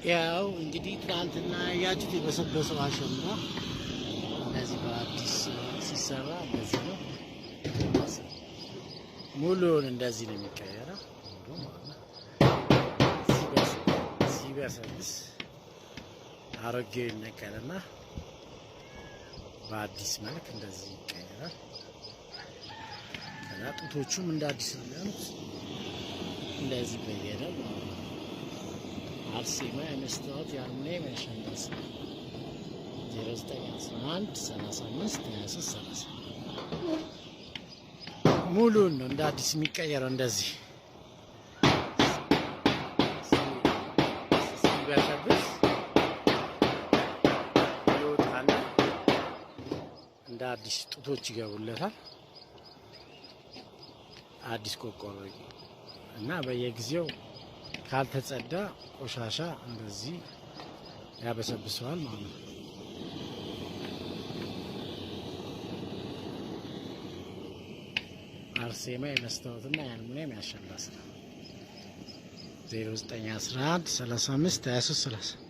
ያው እንግዲህ ትናንትና ያያችሁት የበሰበሰው አሸንዳ እንደዚህ በአዲስ ሲሰራ እንደዚህ ነው። ሙሉውን እንደዚህ ነው የሚቀየረው። ሙሉ ማለት ሲበሰብስ አሮጌው ይነቀልና በአዲስ መልክ እንደዚህ ይቀየራል። ከዛ ጡቶቹም እንደ አዲስ ነው የሚሆኑት። እንደዚህ በየደም አርሴማ የመስታወት የአልሙኒየም የአሸንዳ ስራ 0911 35 23 30 ሙሉን ነው እንደ አዲስ የሚቀየረው። እንደዚህ ሲበሰብስ ይወጣና እንደ አዲስ ጡቶች ይገቡለታል። አዲስ ቆርቆሮ እና በየጊዜው ካልተጸዳ ቆሻሻ እንደዚህ ያበሰብሰዋል ማለት ነው። አርሴማ የመስታወትና የአልሙኒየም የአሸንዳ ስራ 0911 35 23 30